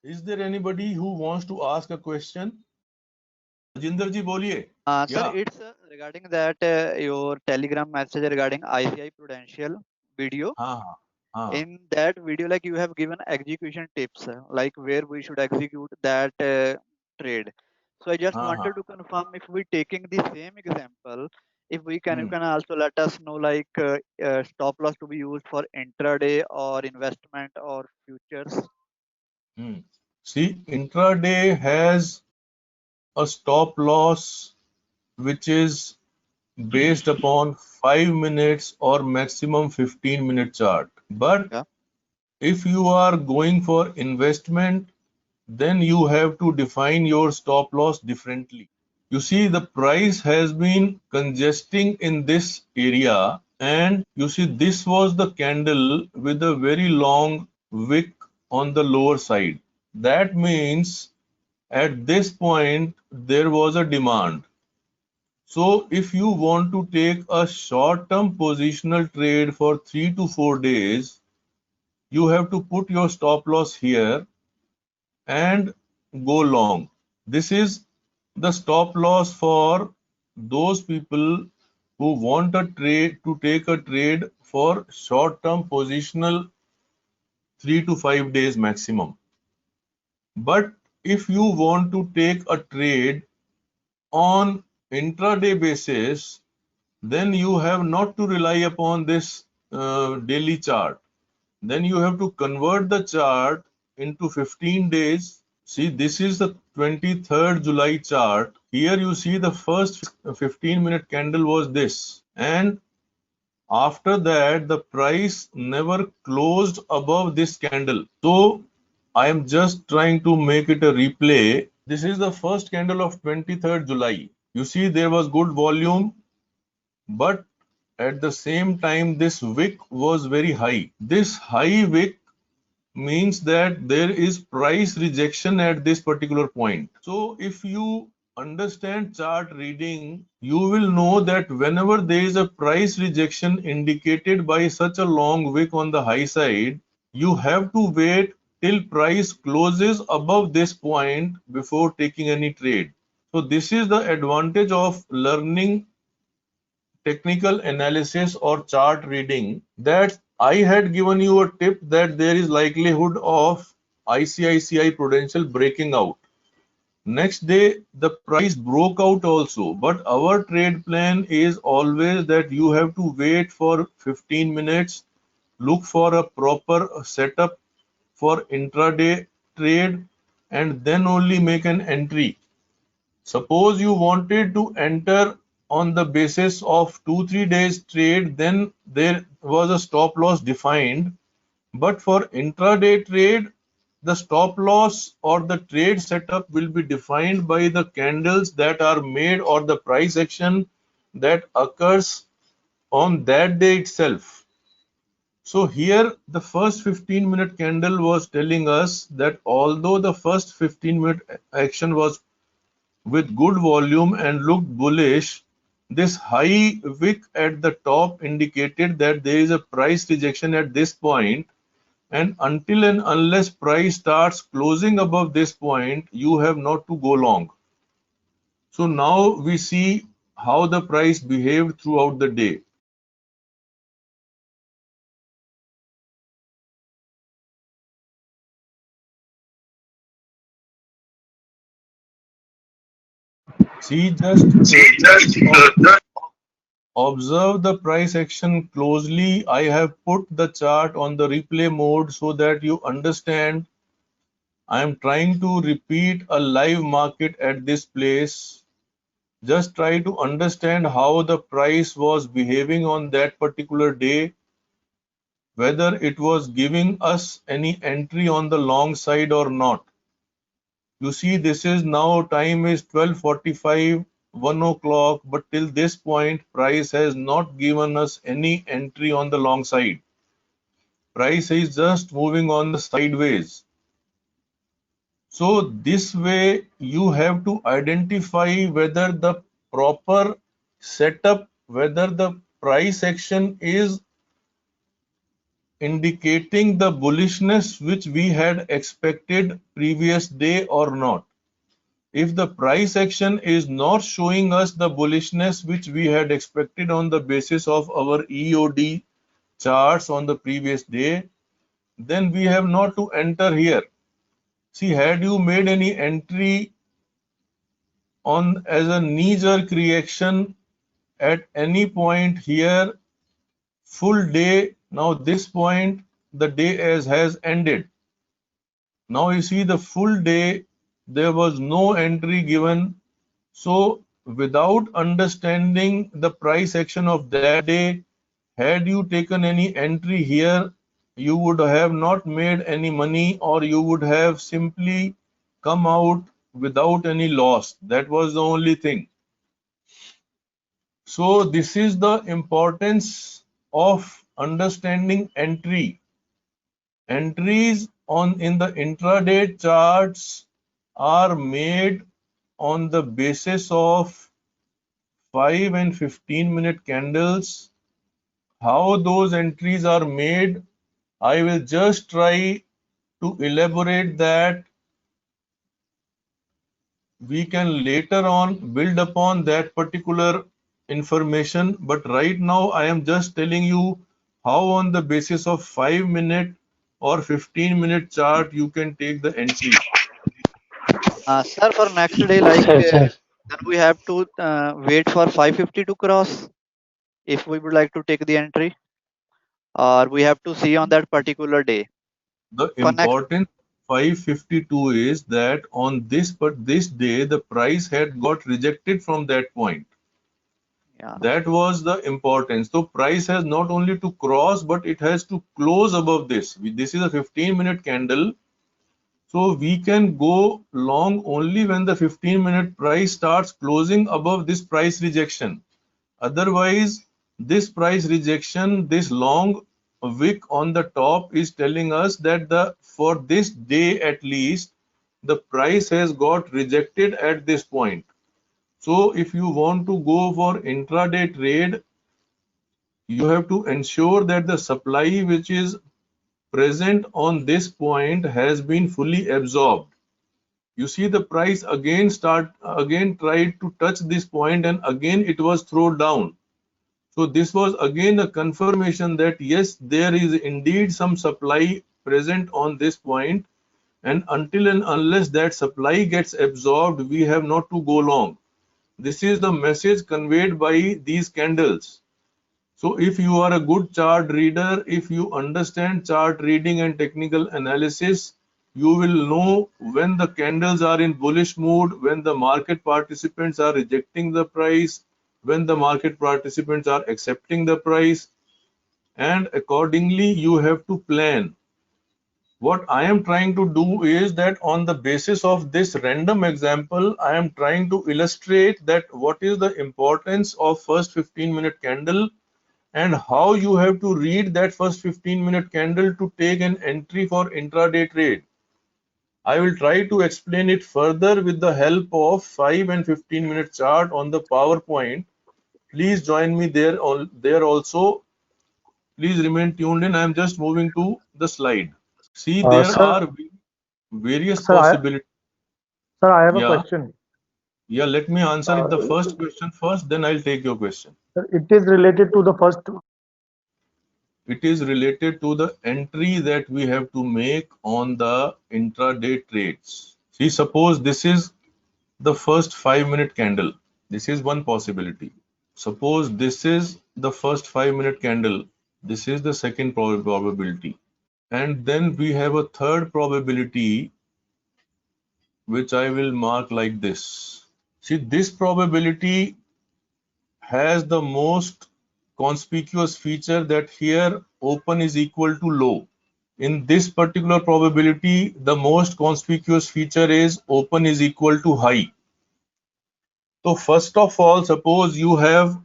Is there anybody who wants to ask a question? Rajinder ji बोलिए. Sir, Yeah. it's regarding that your Telegram message regarding ICI Prudential video. हाँ हाँ हाँ. In that video, like you have given execution tips, like where we should execute that trade. So I just हाँ हाँ. wanted to confirm if we taking the same example, if we can, you Hmm. can also let us know like stop loss to be used for intraday or investment or futures. Hmm. See, intraday has a stop loss which is based upon 5 minutes or maximum 15-minute chart. But Yeah. if you are going for investment, then you have to define your stop loss differently. You see, the price has been congesting in this area, and you see, this was the candle with a very long wick on the lower side. That means at this point there was a demand. So if you want to take a short-term positional trade for 3 to 4 days, you have to put your stop loss here and go long. This is the stop loss for those people who want a trade to take a trade for short-term positional 3 to 5 days maximum. But if you want to take a trade on intraday basis, then you have not to rely upon this daily chart. Then you have to convert the chart into 15 days. See, this is the 23rd July chart. Here you see the first 15-minute candle was this. And after that, the price never closed above this candle. So I am just trying to make it a replay. This is the first candle of 23rd July. You see, there was good volume, but at the same time, this wick was very high. This high wick means that there is price rejection at this particular point. So if you understand chart reading, you will know that whenever there is a price rejection indicated by such a long wick on the high side, you have to wait till price closes above this point before taking any trade. So this is the advantage of learning technical analysis or chart reading, that I had given you a tip that there is likelihood of ICICI Prudential breaking out. Next day, the price broke out also, but our trade plan is always that you have to wait for 15 minutes, look for a proper setup for intraday trade, and then only make an entry. Suppose you wanted to enter on the basis of 2-3 days trade, then there was a stop loss defined. But for intraday trade, the stop loss or the trade setup will be defined by the candles that are made or the price action that occurs on that day itself. So here the first 15-minute candle was telling us that although the first 15-minute action was with good volume and looked bullish, this high wick at the top indicated that there is a price rejection at this point, and until and unless price starts closing above this point, you have not to go long. So now we see how the price behaved throughout the day. See, just observe the price action closely. I have put the chart on the replay mode so that you understand. I am trying to repeat a live market at this place. Just try to understand how the price was behaving on that particular day, whether it was giving us any entry on the long side or not. You see, this is now time is 12:45, 1 o'clock, but till this point, price has not given us any entry on the long side. Price is just moving on the sideways. So this way you have to identify whether the proper setup, whether the price action is indicating the bullishness which we had expected previous day or not. If the price action is not showing us the bullishness which we had expected on the basis of our EOD charts on the previous day, then we have not to enter here. See, had you made any entry on as a knee-jerk reaction at any point here, full day, now this point, the day has ended. Now you see the full day, there was no entry given. So without understanding the price action of that day, had you taken any entry here, you would have not made any money, or you would have simply come out without any loss. That was the only thing. So this is the importance of understanding entry. Entries in the intraday charts are made on the basis of 5 and 15-minute candles. How those entries are made, I will just try to elaborate that. We can later on build upon that particular information, but right now I am just telling you how on the basis of 5-minute or 15-minute chart you can take the entry. Sir, for next day, Sir. then we have to wait for 550 to cross if we would like to take the entry, or we have to see on that particular day. The For next, important 552 is that on this day the price had got rejected from that point. yeah, That was the importance. So price has not only to cross, but it has to close above this. This is a 15-minute candle. So we can go long only when the 15-minute price starts closing above this price rejection. Otherwise, this price rejection, this long wick on the top is telling us that for this day at least, the price has got rejected at this point. So if you want to go for intraday trade, you have to ensure that the supply which is present on this point has been fully absorbed. You see the price again tried to touch this point, and again it was thrown down. So this was again a confirmation that yes, there is indeed some supply present on this point, and until and unless that supply gets absorbed, we have not to go long. This is the message conveyed by these candles. So if you are a good chart reader, if you understand chart reading and technical analysis, you will know when the candles are in bullish mood, when the market participants are rejecting the price, when the market participants are accepting the price, and accordingly you have to plan. What I am trying to do is that on the basis of this random example, I am trying to illustrate that what is the importance of first 15-minute candle and how you have to read that first 15-minute candle to take an entry for intraday trade. I will try to explain it further with the help of 5 and 15-minute chart on the PowerPoint. Please join me there also. Please remain tuned in. I am just moving to the slide. See, there Sir, are various sir, possibilities. I have a Yeah, question. yeah. Let me answer Uh, the first question first, then I'll take your question. Sir, it is related to the first. It is related to the entry that we have to make on the intraday trades. See, suppose this is the first 5-minute candle. This is one possibility. Suppose this is the first 5-minute candle. This is the second probability. And then we have a third probability, which I will mark like this. See, this probability has the most conspicuous feature that here open is equal to low. In this particular probability, the most conspicuous feature is open is equal to high. So first of all, suppose you have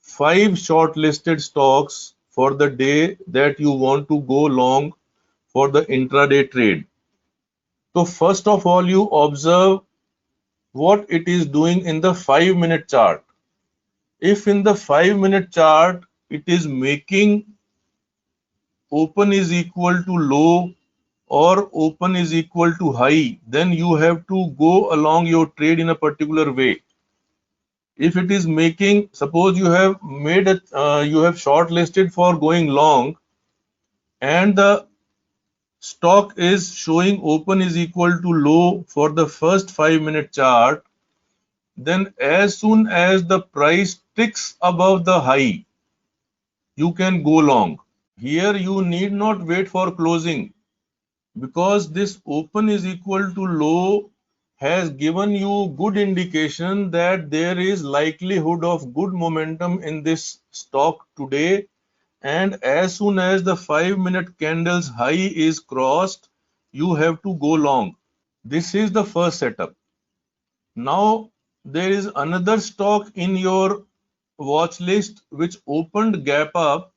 5 shortlisted stocks for the day that you want to go long for the intraday trade. So first of all, you observe what it is doing in the 5-minute chart. If in the 5-minute chart it is making open is equal to low or open is equal to high, then you have to go along your trade in a particular way. If it is making, suppose you have made a, you have shortlisted for going long, and the stock is showing open is equal to low for the first 5-minute chart, then as soon as the price ticks above the high, you can go long. Here you need not wait for closing, because this open is equal to low has given you good indication that there is likelihood of good momentum in this stock today, and as soon as the 5-minute candle's high is crossed, you have to go long. This is the first setup. Now there is another stock in your watch list which opened gap up,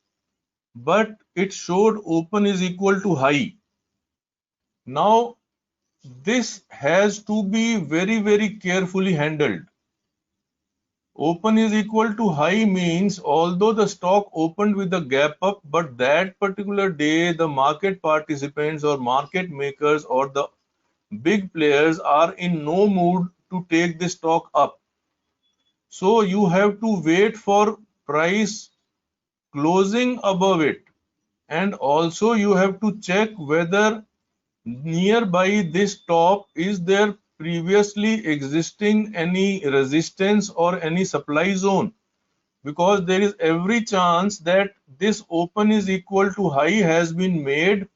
but it showed open is equal to high. Now this has to be very, very carefully handled. Open is equal to high means although the stock opened with a gap up, but that particular day the market participants or market makers or the big players are in no mood to take the stock up. So you have to wait for price closing above it, and also you have to check whether nearby this top is there previously existing any resistance or any supply zone, because there is every chance that this open is equal to high has been made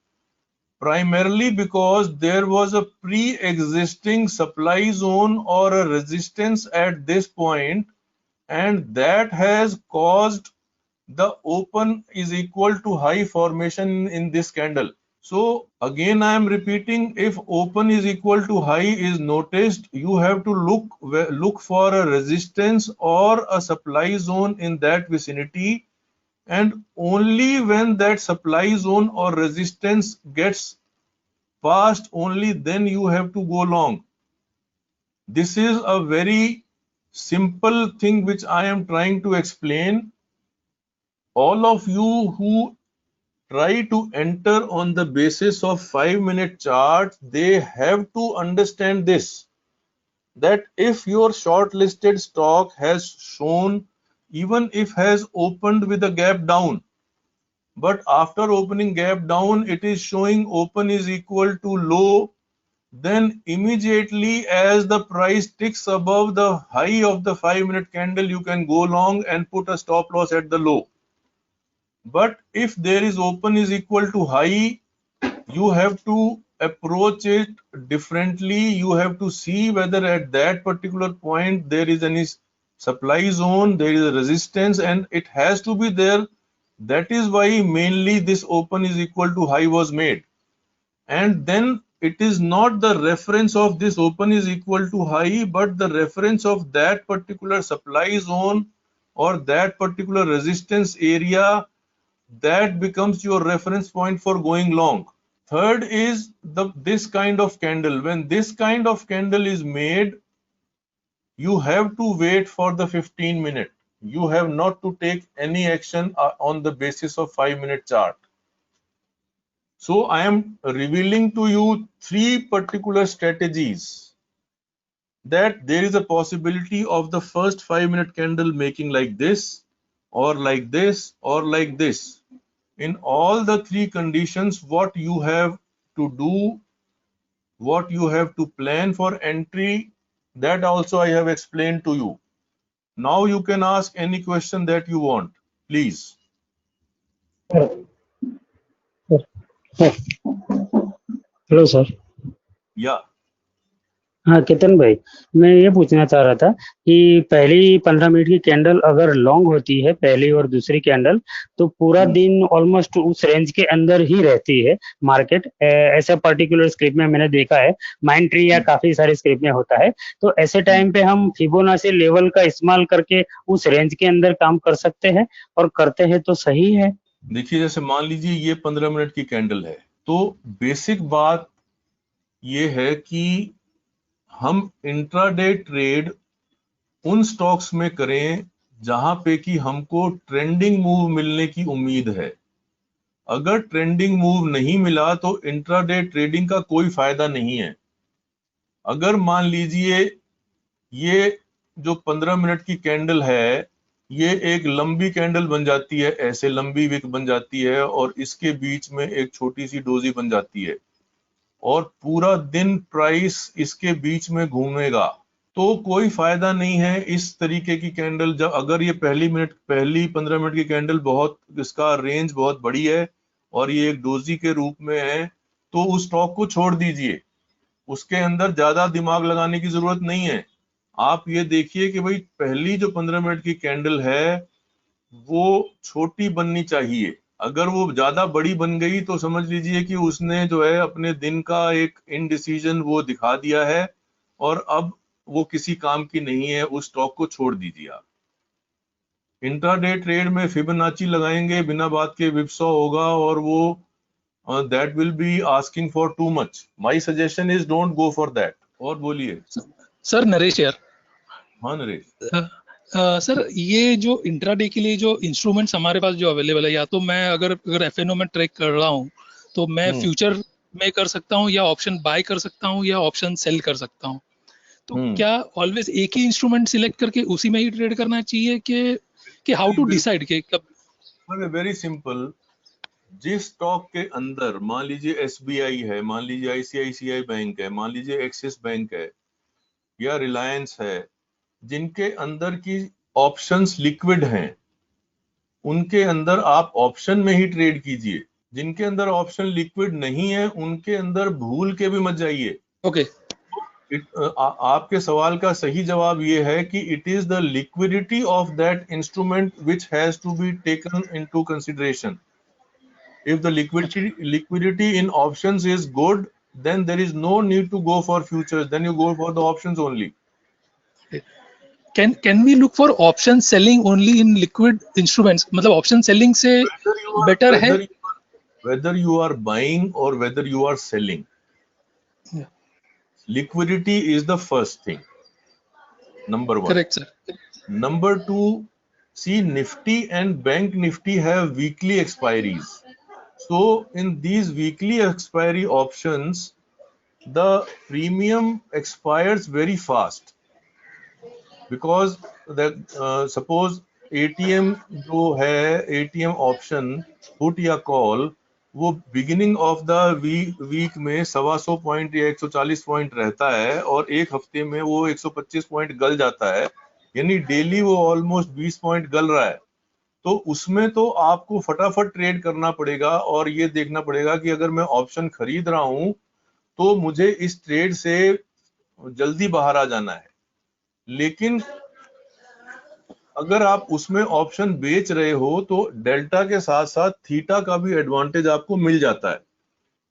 primarily because there was a pre-existing supply zone or a resistance at this point, and that has caused the open is equal to high formation in this candle. So again I am repeating, if open is equal to high is noticed, you have to look for a resistance or a supply zone in that vicinity, and only when that supply zone or resistance gets passed, only then you have to go long. This is a very simple thing which I am trying to explain. All of you who try to enter on the basis of 5-minute chart, they have to understand this, that if your shortlisted stock has shown, even if has opened with a gap down, but after opening gap down it is showing open is equal to low, then immediately as the price ticks above the high of the 5-minute candle, you can go long and put a stop loss at the low. But if there is open is equal to high, you have to approach it differently. You have to see whether at that particular point there is any supply zone, there is a resistance, and it has to be there. That is why mainly this open is equal to high was made. And then it is not the reference of this open is equal to high, but the reference of that particular supply zone or that particular resistance area, that becomes your reference point for going long. Third is this kind of candle. When this kind of candle is made, you have to wait for the 15-minute. You have not to take any action on the basis of 5-minute chart. So I am revealing to you 3 particular strategies, that there is a possibility of the first 5-minute candle making like this or like this or like this. In all the 3 conditions, what you have to do, what you have to plan for entry, that also I have explained to you. Now you can ask any question that you want, please. Hello sir. Yeah. हाँ केतन भाई, मैं ये पूछना चाह रहा था कि पहली 15 मिनट की कैंडल अगर लॉन्ग होती है, पहली और दूसरी कैंडल, तो पूरा दिन ऑलमोस्ट उस रेंज के अंदर ही रहती है मार्केट। ऐसा पर्टिकुलर स्क्रिप्ट में मैंने देखा है, माइंड ट्री या काफी सारे स्क्रिप्ट में होता है। तो ऐसे टाइम पे हम फिबोनाची लेवल का इस्तेमाल करके उस रेंज के अंदर काम कर सकते हैं, और करते हैं तो सही है। देखिए, जैसे मान लीजिए ये 15 मिनट की कैंडल है, तो बेसिक बात ये है कि हम इंट्राडे ट्रेड उन स्टॉक्स में करें जहां पे कि हमको ट्रेंडिंग मूव मिलने की उम्मीद है। अगर ट्रेंडिंग मूव नहीं मिला तो इंट्राडे ट्रेडिंग का कोई फायदा नहीं है। अगर मान लीजिए ये जो 15 मिनट की कैंडल है, ये एक लंबी कैंडल बन जाती है, ऐसे लंबी विक बन जाती है और इसके बीच में एक छोटी सी डोजी बन जाती है और पूरा दिन प्राइस इसके बीच में घूमेगा, तो कोई फायदा नहीं है इस तरीके की कैंडल। जब अगर ये पहली 15 मिनट की कैंडल बहुत, इसका रेंज बहुत बड़ी है और ये एक डोजी के रूप में है, तो उस स्टॉक को छोड़ दीजिए, उसके अंदर ज्यादा दिमाग लगाने की जरूरत नहीं है। आप ये देखिए कि भाई पहली जो 15 मिनट की कैंडल है वो छोटी बननी चाहिए। अगर वो ज्यादा बड़ी बन गई तो समझ लीजिए कि उसने जो है अपने दिन का एक इनडिसीजन वो दिखा दिया है और अब वो किसी काम की नहीं है, उस स्टॉक को छोड़ दीजिए आप। इंट्राडे ट्रेड में फिबोनाची लगाएंगे बिना बात के विपसॉ होगा और वो that will be asking for too much. My suggestion is don't go for that. और बोलिए। सर नरेश यार। हाँ नरेश। सर ये जो इंट्राडे के लिए जो इंस्ट्रूमेंट्स हमारे पास जो अवेलेबल है, या तो मैं अगर एफएनओ में ट्रेड कर रहा हूँ तो मैं फ्यूचर में कर सकता हूँ या ऑप्शन बाय कर सकता हूँ या ऑप्शन सेल कर सकता हूँ, तो क्या ऑलवेज एक ही इंस्ट्रूमेंट सिलेक्ट करके उसी में ही ट्रेड करना चाहिए कि हाउ टू डिसाइड कि कब? Very simple. जिस स्टॉक के अंदर मान लीजिए एसबीआई है, मान लीजिए आईसीआईसीआई बैंक है, मान लीजिए एक्सिस बैंक है या रिलायंस है, जिनके अंदर की ऑप्शंस लिक्विड हैं, उनके अंदर आप ऑप्शन में ही ट्रेड कीजिए। जिनके अंदर ऑप्शन लिक्विड नहीं है उनके अंदर भूल के भी मत जाइए। ओके। आपके सवाल का सही जवाब ये है कि it is the liquidity of that instrument which has to be taken into consideration. If the liquidity in options is good, then there is no need to go for futures. Then you go for the options only. Can we look for option selling only in liquid instruments? मतलब option selling से better है? Whether you are buying or whether you are selling, liquidity is the first thing. Number one. Correct, sir. Number two, see Nifty and Bank Nifty have weekly expiries. So in these weekly expiry options, the premium expires very fast because suppose ATM जो है, ATM option put या call, वो beginning of the week में 125 point या 140 point रहता है और एक हफ्ते में वो 125 पॉइंट गल जाता है, यानी डेली वो ऑलमोस्ट 20 पॉइंट गल रहा है। तो उसमें तो आपको फटाफट ट्रेड करना पड़ेगा और ये देखना पड़ेगा कि अगर मैं ऑप्शन खरीद रहा हूं तो मुझे इस ट्रेड से जल्दी बाहर आ जाना है। लेकिन अगर आप उसमें ऑप्शन बेच रहे हो तो डेल्टा के साथ साथ थीटा का भी एडवांटेज आपको मिल जाता है।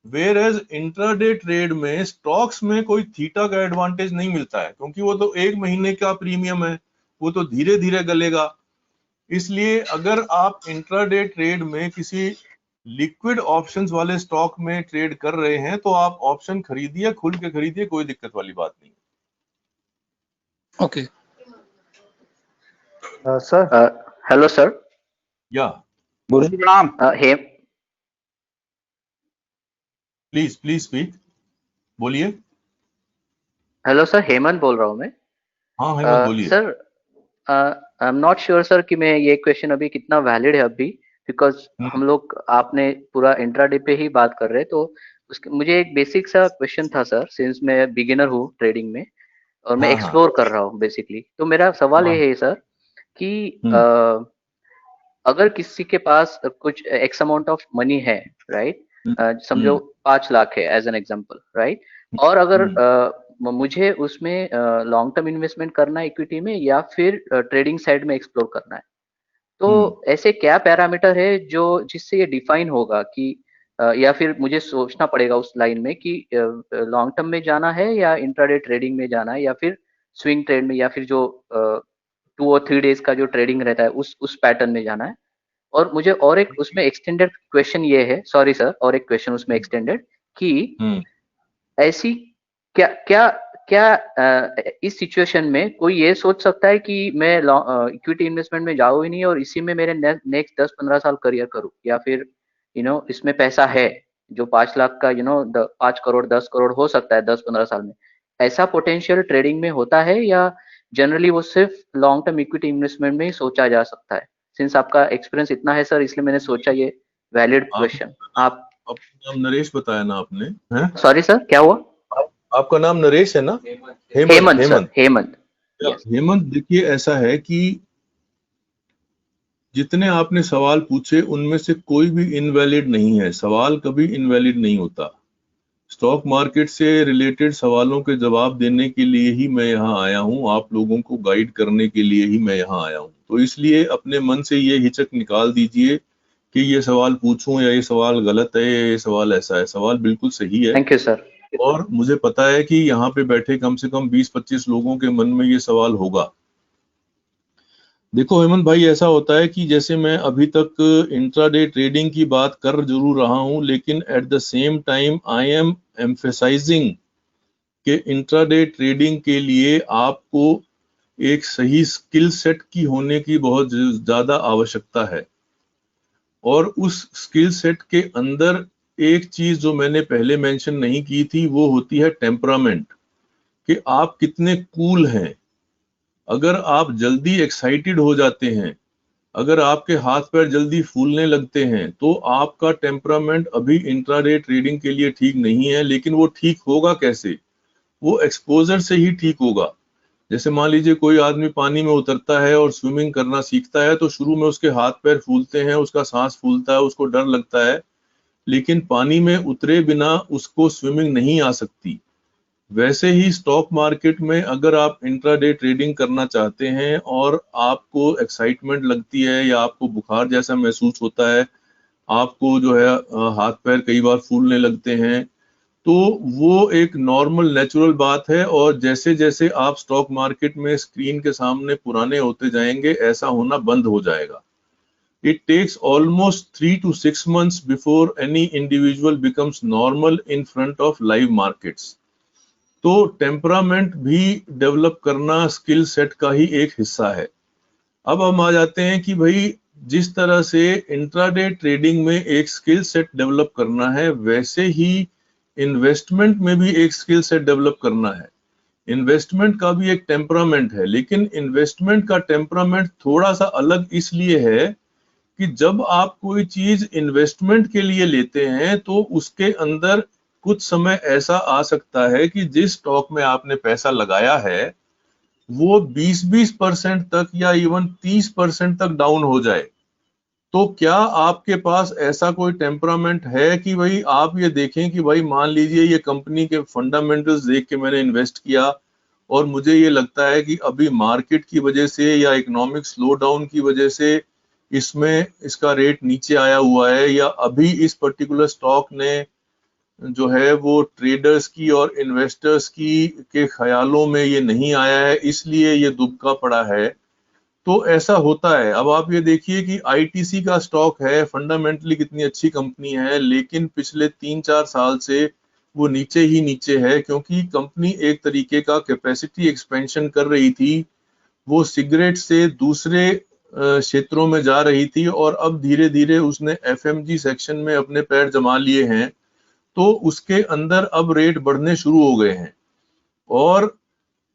वेयर एज इंट्राडे ट्रेड में स्टॉक्स में कोई थीटा का एडवांटेज नहीं मिलता है, क्योंकि वो तो एक महीने का प्रीमियम है, वो तो धीरे धीरे गलेगा। इसलिए अगर आप इंट्राडे ट्रेड में किसी लिक्विड ऑप्शंस वाले स्टॉक में ट्रेड कर रहे हैं तो आप ऑप्शन खरीदिए, खुल के खरीदिए, कोई दिक्कत वाली बात नहीं। Okay sir. Hello sir. या गुरुजी प्रणाम। प्लीज स्पीक, बोलिए। हेलो सर, हेमंत बोल रहा हूँ मैं। हाँ हेमंत बोलिए। Sir I am not sure sir कि मैं ये क्वेश्चन अभी कितना वैलिड है अभी, बिकॉज हम लोग आपने पूरा इंट्राडे पे ही बात कर रहे हैं, तो उसके मुझे एक बेसिक सा क्वेश्चन था सर, सिंस मैं बिगिनर हूँ ट्रेडिंग में और मैं एक्सप्लोर कर रहा हूँ बेसिकली। तो मेरा सवाल ये है सर कि अगर किसी के पास कुछ एक्स अमाउंट ऑफ मनी है, राइट, समझो 5 लाख है एज एन एग्जांपल, राइट, और अगर मुझे उसमें लॉन्ग टर्म इन्वेस्टमेंट करना है इक्विटी में या फिर ट्रेडिंग साइड में एक्सप्लोर करना है, तो ऐसे क्या पैरामीटर है जो जिससे ये डिफाइन होगा कि या फिर मुझे सोचना पड़ेगा उस लाइन में कि लॉन्ग टर्म में जाना है या इंट्राडे ट्रेडिंग में जाना है या फिर स्विंग ट्रेड में या फिर जो 2 और 3 डेज का जो ट्रेडिंग रहता है उस पैटर्न में जाना है। और मुझे और एक उसमें एक्सटेंडेड क्वेश्चन ये है, सॉरी सर, और एक क्वेश्चन उसमें एक्सटेंडेड कि ऐसी क्या क्या क्या इस सिचुएशन में कोई ये सोच सकता है कि मैं इक्विटी इन्वेस्टमेंट में जाऊँ ही नहीं और इसी में मेरे नेक्स्ट 10-15 साल करियर करूँ, इसमें पैसा है, जो 5 लाख का 5 करोड़ 10 करोड़ हो सकता है 10-15 साल में, ऐसा पोटेंशियल ट्रेडिंग में होता है, या जनरली वो सिर्फ लॉन्ग टर्म इक्विटी इन्वेस्टमेंट में ही सोचा जा सकता है? सिंस आपका एक्सपीरियंस इतना है सर, इसलिए मैंने सोचा ये वैलिड क्वेश्चन। आप अपना नाम नरेश बताया ना आपने, हैं? सॉरी सर, क्या हुआ? आपका नाम नरेश है ना? हेमंत सर, हेमंत। हेमंत, देखिए ऐसा है कि जितने आपने सवाल पूछे उनमें से कोई भी इनवैलिड नहीं है। सवाल कभी इनवैलिड नहीं होता। स्टॉक मार्केट से रिलेटेड सवालों के जवाब देने के लिए ही मैं यहाँ आया हूँ, आप लोगों को गाइड करने के लिए ही मैं यहाँ आया हूँ। तो इसलिए अपने मन से ये हिचक निकाल दीजिए कि ये सवाल पूछूं या ये सवाल गलत है या ये सवाल ऐसा है। सवाल बिल्कुल सही है। Thank you sir. और मुझे पता है कि यहाँ पे बैठे कम से कम 20-25 लोगों के मन में ये सवाल होगा। देखो हेमंत भाई, ऐसा होता है कि जैसे मैं अभी तक इंट्राडे ट्रेडिंग की बात कर जरूर रहा हूं, लेकिन at the same time I am emphasizing कि इंट्राडे ट्रेडिंग के लिए आपको एक सही स्किल सेट की होने की बहुत ज्यादा आवश्यकता है। और उस स्किल सेट के अंदर एक चीज जो मैंने पहले मेंशन नहीं की थी, वो होती है टेम्परामेंट, कि आप कितने कूल हैं। अगर आप जल्दी एक्साइटेड हो जाते हैं, अगर आपके हाथ पैर जल्दी फूलने लगते हैं, तो आपका टेम्परामेंट अभी इंट्राडे ट्रेडिंग के लिए ठीक नहीं है। लेकिन वो ठीक होगा कैसे? वो एक्सपोजर से ही ठीक होगा। जैसे मान लीजिए कोई आदमी पानी में उतरता है और स्विमिंग करना सीखता है, तो शुरू में उसके हाथ पैर फूलते हैं, उसका सांस फूलता है, उसको डर लगता है, लेकिन पानी में उतरे बिना उसको स्विमिंग नहीं आ सकती। वैसे ही स्टॉक मार्केट में अगर आप इंट्राडे ट्रेडिंग करना चाहते हैं और आपको एक्साइटमेंट लगती है या आपको बुखार जैसा महसूस होता है, आपको जो है हाथ पैर कई बार फूलने लगते हैं, तो वो एक नॉर्मल नेचुरल बात है। और जैसे जैसे आप स्टॉक मार्केट में स्क्रीन के सामने पुराने होते जाएंगे, ऐसा होना बंद हो जाएगा। It takes almost 3 to 6 months before any individual becomes normal in front of live markets. तो टेम्परामेंट भी डेवलप करना स्किल सेट का ही एक हिस्सा है। अब हम आ जाते हैं कि भाई जिस तरह से इंट्राडे ट्रेडिंग में एक स्किल सेट डेवलप करना है, वैसे ही इन्वेस्टमेंट में भी एक स्किल सेट डेवलप करना है। इन्वेस्टमेंट का भी एक टेम्परामेंट है, लेकिन इन्वेस्टमेंट का टेम्परामेंट थोड़ा सा अलग इसलिए है कि जब आप कोई चीज इन्वेस्टमेंट के लिए लेते हैं, तो उसके अंदर कुछ समय ऐसा आ सकता है कि जिस स्टॉक में आपने पैसा लगाया है वो 20% तक या इवन 30% तक डाउन हो जाए। तो क्या आपके पास ऐसा कोई टेम्परामेंट है कि भाई आप ये देखें कि भाई मान लीजिए ये कंपनी के फंडामेंटल्स देख के मैंने इन्वेस्ट किया और मुझे ये लगता है कि अभी मार्केट की वजह से या इकोनॉमिक स्लो डाउन की वजह से इसमें इसका रेट नीचे आया हुआ है, या अभी इस पर्टिकुलर स्टॉक ने जो है वो ट्रेडर्स की और इन्वेस्टर्स की के ख्यालों में ये नहीं आया है, इसलिए ये दुबका पड़ा है। तो ऐसा होता है। अब आप ये देखिए कि आईटीसी का स्टॉक है, फंडामेंटली कितनी अच्छी कंपनी है, लेकिन पिछले 3-4 साल से वो नीचे ही नीचे है, क्योंकि कंपनी एक तरीके का कैपेसिटी एक्सपेंशन कर रही थी। वो सिगरेट से दूसरे क्षेत्रों में जा रही थी और अब धीरे धीरे उसने एफएमजी सेक्शन में अपने पैर जमा लिए हैं, तो उसके अंदर अब रेट बढ़ने शुरू हो गए हैं। और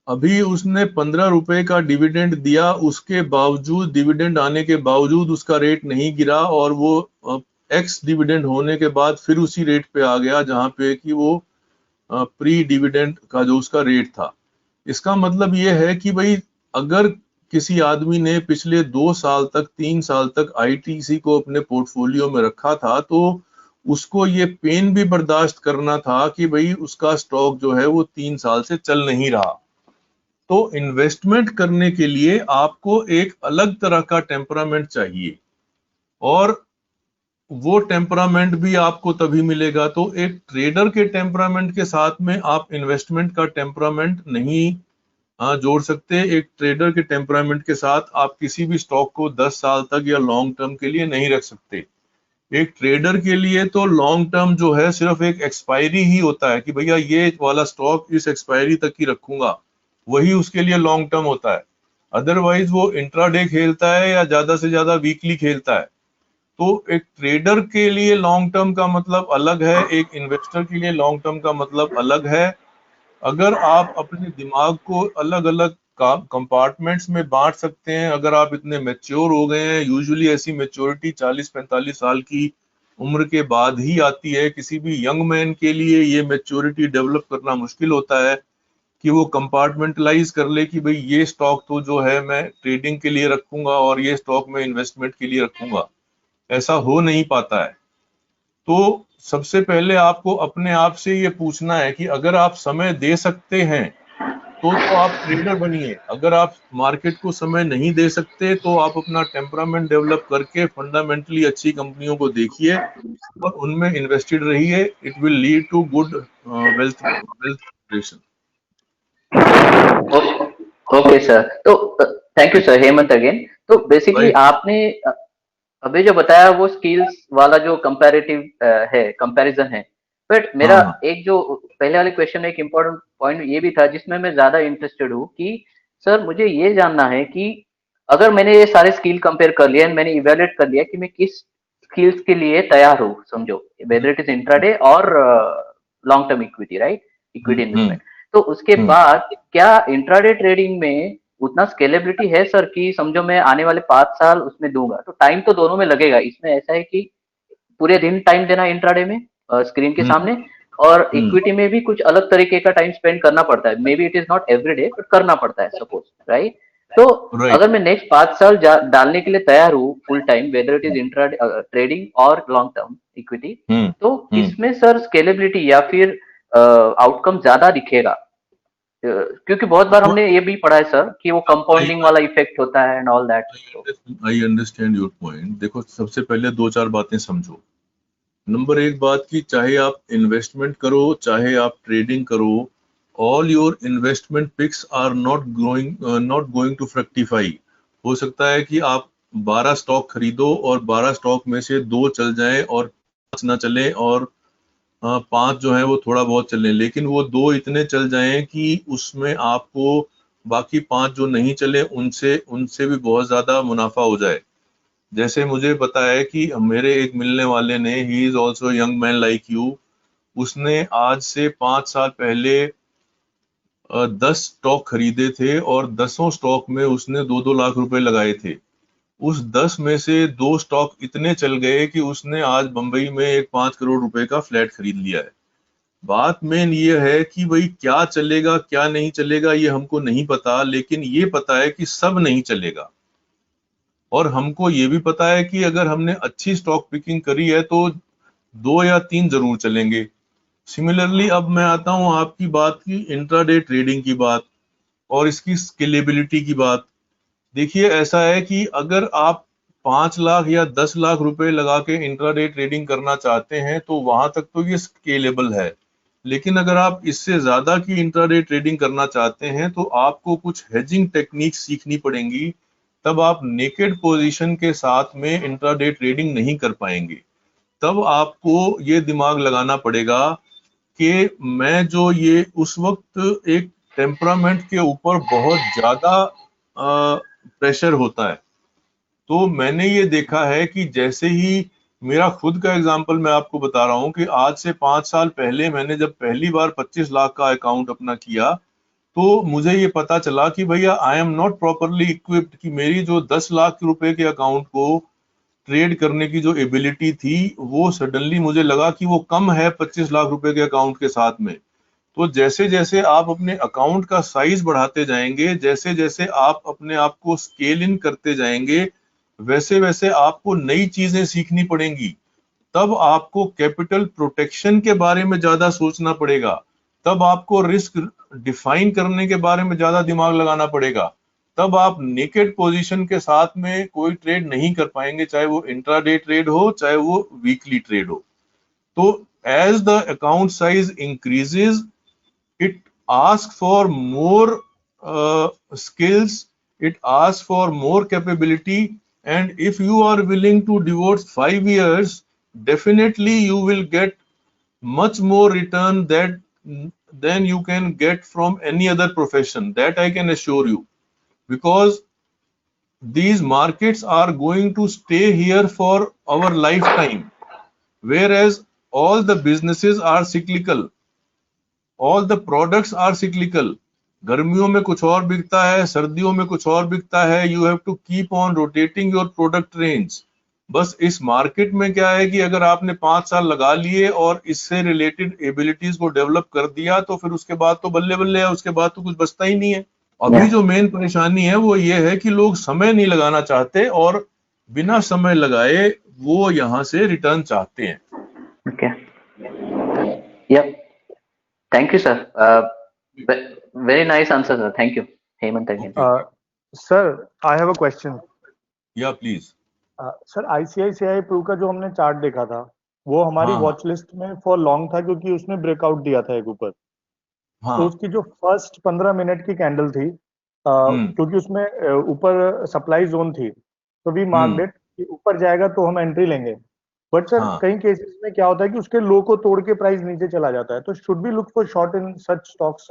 अभी उसने 15 रुपए का डिविडेंड दिया, उसके बावजूद डिविडेंड आने के बावजूद उसका रेट नहीं गिरा, और वो एक्स डिविडेंड होने के बाद फिर उसी रेट पे आ गया जहां पे कि वो प्री डिविडेंड का जो उसका रेट था। इसका मतलब ये है कि भाई अगर किसी आदमी ने पिछले 2 साल तक 3 साल तक आईटीसी को अपने पोर्टफोलियो में रखा था, तो उसको ये पेन भी बर्दाश्त करना था कि भाई उसका स्टॉक जो है वो 3 साल से चल नहीं रहा। तो इन्वेस्टमेंट करने के लिए आपको एक अलग तरह का टेम्परामेंट चाहिए, और वो टेम्परामेंट भी आपको तभी मिलेगा। तो एक ट्रेडर के टेम्परामेंट के साथ में आप इन्वेस्टमेंट का टेम्परामेंट नहीं जोड़ सकते। एक ट्रेडर के टेम्परामेंट के साथ आप किसी भी स्टॉक को 10 साल तक या लॉन्ग टर्म के लिए नहीं रख सकते। एक ट्रेडर के लिए तो लॉन्ग टर्म जो है सिर्फ एक एक्सपायरी ही होता है कि भैया ये वाला स्टॉक इस एक्सपायरी तक ही रखूंगा, वही उसके लिए लॉन्ग टर्म होता है। अदरवाइज वो इंट्राडे खेलता है या ज्यादा से ज्यादा वीकली खेलता है। तो एक ट्रेडर के लिए लॉन्ग टर्म का मतलब अलग है, एक इन्वेस्टर के लिए लॉन्ग टर्म का मतलब अलग है। अगर आप अपने दिमाग को अलग अलग कंपार्टमेंट्स में बांट सकते हैं, अगर आप इतने मैच्योर हो गए हैं, यूजुअली ऐसी मैच्योरिटी 40-45 साल की उम्र के बाद ही आती है। किसी भी यंग मैन के लिए ये मैच्योरिटी डेवलप करना मुश्किल होता है कि वो कंपार्टमेंटलाइज कर ले कि भाई ये स्टॉक तो जो है मैं ट्रेडिंग के लिए रखूंगा और ये स्टॉक मैं इन्वेस्टमेंट के लिए रखूंगा। ऐसा हो नहीं पाता है। तो सबसे पहले आपको अपने आप से ये पूछना है कि अगर आप समय दे सकते हैं तो आप ट्रेडर बनिए। अगर आप मार्केट को समय नहीं दे सकते तो आप अपना टेम्परामेंट डेवलप करके फंडामेंटली अच्छी कंपनियों को देखिए और उनमें इन्वेस्टेड रहिए। It will lead to good wealth creation. Okay sir, तो thank you sir, Hemant again. तो बेसिकली आपने अभी जो बताया वो स्किल्स वाला जो कंपैरेटिव है, कंपैरिजन है, बट मेरा एक जो पहले वाले क्वेश्चन में एक इम्पोर्टेंट पॉइंट ये भी था जिसमें मैं ज्यादा इंटरेस्टेड हूँ कि सर मुझे ये जानना है कि अगर मैंने ये सारे स्किल कंपेयर कर लिया, मैंने इवेल्युएट कर लिया कि मैं किस स्किल्स के लिए तैयार हूँ, समझो वेदर इट इज इंट्राडे और long term equity, right, equity investment, तो उसके बाद क्या इंट्राडे ट्रेडिंग में उतना स्केलेबिलिटी है सर कि समझो मैं आने वाले 5 साल उसमें दूंगा, तो टाइम तो दोनों में लगेगा। इसमें ऐसा है कि पूरे दिन टाइम देना इंट्राडे में स्क्रीन के सामने, और इक्विटी में भी कुछ अलग तरीके का टाइम स्पेंड करना पड़ता है। May be it is not every day but करना पड़ता है, सपोज, राइट। तो अगर मैं नेक्स्ट 5 साल डालने के लिए तैयार हूँ full time, whether it is intraday trading और लॉन्ग टर्म इक्विटी, तो किसमें सर स्केलेबिलिटी या फिर आउटकम ज्यादा दिखेगा? क्योंकि बहुत बार हमने ये भी पढ़ा है सर कि वो कंपाउंडिंग वाला इफेक्ट होता है and all that. I understand your point. देखो, सबसे पहले 2-4 बातें समझो। नंबर एक बात कि चाहे आप इन्वेस्टमेंट करो चाहे आप ट्रेडिंग करो, all your investment picks are not going to fructify. हो सकता है कि आप 12 स्टॉक खरीदो और 12 स्टॉक में से 2 चल जाए और 5 ना चले और 5 जो है वो थोड़ा बहुत चले, लेकिन वो 2 इतने चल जाएं कि उसमें आपको बाकी 5 जो नहीं चले उनसे भी बहुत ज्यादा मुनाफा हो जाए। जैसे मुझे पता है कि मेरे एक मिलने वाले ने, he is also young man like you, उसने आज से 5 साल पहले 10 स्टॉक खरीदे थे और 10 स्टॉक में उसने 2-2 लाख रुपए लगाए थे। उस 10 में से 2 स्टॉक इतने चल गए कि उसने आज बंबई में एक 5 करोड़ रुपए का फ्लैट खरीद लिया है। बात मेन ये है कि भाई क्या चलेगा क्या नहीं चलेगा ये हमको नहीं पता, लेकिन ये पता है कि सब नहीं चलेगा। और हमको ये भी पता है कि अगर हमने अच्छी स्टॉक पिकिंग करी है तो 2 या 3 जरूर चलेंगे। सिमिलरली अब मैं आता हूं आपकी बात की इंट्राडे ट्रेडिंग की बात और इसकी स्केलेबिलिटी की बात। देखिए, ऐसा है कि अगर आप 5 लाख या 10 लाख रुपए लगा के इंट्राडे ट्रेडिंग करना चाहते हैं तो वहां तक तो ये स्केलेबल है, लेकिन अगर आप इससे ज्यादा की इंट्राडे ट्रेडिंग करना चाहते हैं तो आपको कुछ हेजिंग टेक्निक सीखनी पड़ेंगी। तब आप नेकेड पोजीशन के साथ में इंट्राडे ट्रेडिंग नहीं कर पाएंगे। तब आपको ये दिमाग लगाना पड़ेगा कि मैं जो ये उस वक्त एक टेम्परामेंट के ऊपर बहुत ज्यादा प्रेशर होता है। तो मैंने ये देखा है कि जैसे ही मेरा खुद का एग्जांपल मैं आपको बता रहा हूं कि आज से 5 साल पहले मैंने जब पहली बार 25 लाख का अकाउंट अपना किया तो मुझे ये पता चला कि भैया I am not properly equipped, कि मेरी जो 10 लाख रुपए के अकाउंट को ट्रेड करने की जो एबिलिटी थी वो सडनली मुझे लगा कि वो कम है 25 लाख रुपए के अकाउंट के साथ में। तो जैसे जैसे आप अपने अकाउंट का साइज बढ़ाते जाएंगे, जैसे जैसे आप अपने आप को स्केल इन करते जाएंगे, वैसे वैसे आपको नई चीजें सीखनी पड़ेंगी। तब आपको कैपिटल प्रोटेक्शन के बारे में ज्यादा सोचना पड़ेगा, तब आपको रिस्क डिफाइन करने के बारे में ज्यादा दिमाग लगाना पड़ेगा। तब आप नेकेड पोजीशन के साथ में कोई ट्रेड नहीं कर पाएंगे, चाहे वो इंट्राडे ट्रेड हो चाहे वो वीकली ट्रेड हो। तो as the account size increases, it asks for more skills, it asks for more capability, and if you are willing to devote 5 years, definitely you will get much more return than you can get from any other profession. That I can assure you, because these markets are going to stay here for our lifetime, whereas all the businesses are cyclical, all the products are cyclical. गर्मियों में कुछ और बिकता है, सर्दियों में कुछ और बिकता है. You have to keep on rotating your product range. बस इस मार्केट में क्या है कि अगर आपने 5 साल लगा लिए और इससे रिलेटेड एबिलिटीज को डेवलप कर दिया तो फिर उसके बाद तो बल्ले बल्ले है, उसके बाद तो कुछ बचता ही नहीं है. अभी जो मेन परेशानी है वो ये है कि लोग समय नहीं लगाना चाहते और बिना समय लगाए वो यहाँ से रिटर्न चाहते हैं. Okay. Yep. Thank you, sir. Very nice answer, sir. Thank you. Hemant again. Sir, I have a question. Yeah, please. Sir ICICI Pru का जो हमने चार्ट देखा था वो हमारी वॉच लिस्ट में फॉर लॉन्ग था क्योंकि उसने ब्रेकआउट दिया था एक ऊपर. तो उसकी जो फर्स्ट 15 मिनट की कैंडल थी क्योंकि उसमें ऊपर सप्लाई जोन थी तो वी मार्क्ड इट कि ऊपर जाएगा तो हम एंट्री लेंगे. बट सर कई केसेस में क्या होता है कि उसके लो को तोड़ के प्राइस नीचे चला जाता है. तो should be look for short in such stocks.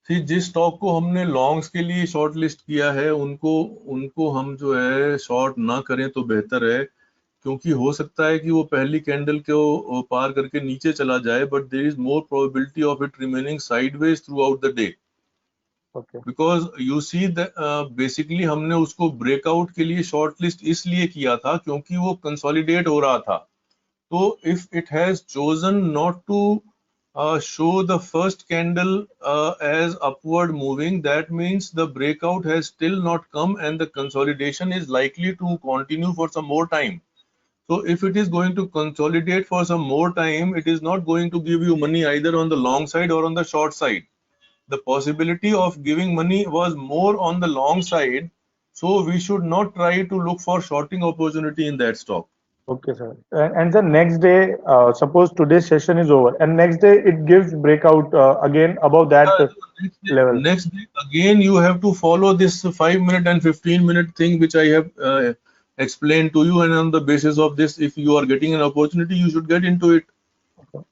जिस स्टॉक को हमने लॉन्ग्स के लिए शॉर्ट लिस्ट किया है उनको हम जो है शॉर्ट ना करें तो बेहतर है, क्योंकि हो सकता है कि वो पहली कैंडल को पार करके नीचे चला जाए, but there is more probability of it remaining sideways throughout the day. Because you see basically हमने उसको ब्रेकआउट के लिए शॉर्ट लिस्ट इसलिए किया था क्योंकि वो कंसोलिडेट हो रहा था. तो if it has chosen not to show the first candle as upward moving, that means the breakout has still not come and the consolidation is likely to continue for some more time. So if it is going to consolidate for some more time, it is not going to give you money either on the long side or on the short side. The possibility of giving money was more on the long side, so we should not try to look for shorting opportunity in that stock. Okay, sir. And the next day, suppose today's session is over, and next day it gives breakout again above that level. Next day again you have to follow this 5-minute and 15-minute thing which I have explained to you, and on the basis of this, if you are getting an opportunity, you should get into it. Okay.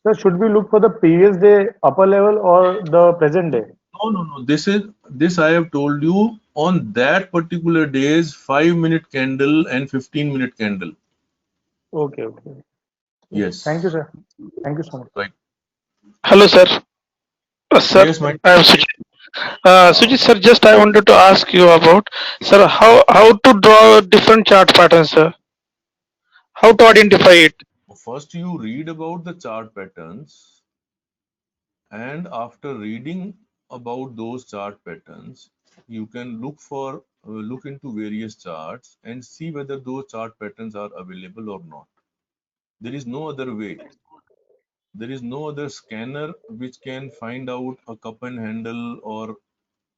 So should we look for the previous day upper level or the present day? No. This I have told you on that particular day's 5-minute candle and 15-minute candle. Okay. Yes. Thank you, sir. Thank you so much. Right. Hello, sir. Sir, Yes, my. I am Sujit. Sujit, sir, just I wanted to ask you about, sir, how to draw different chart patterns, sir. How to identify it? First, you read about the chart patterns, and after reading about those chart patterns, you can look into various charts and see whether those chart patterns are available or not. There is no other way. There is no other scanner which can find out a cup and handle or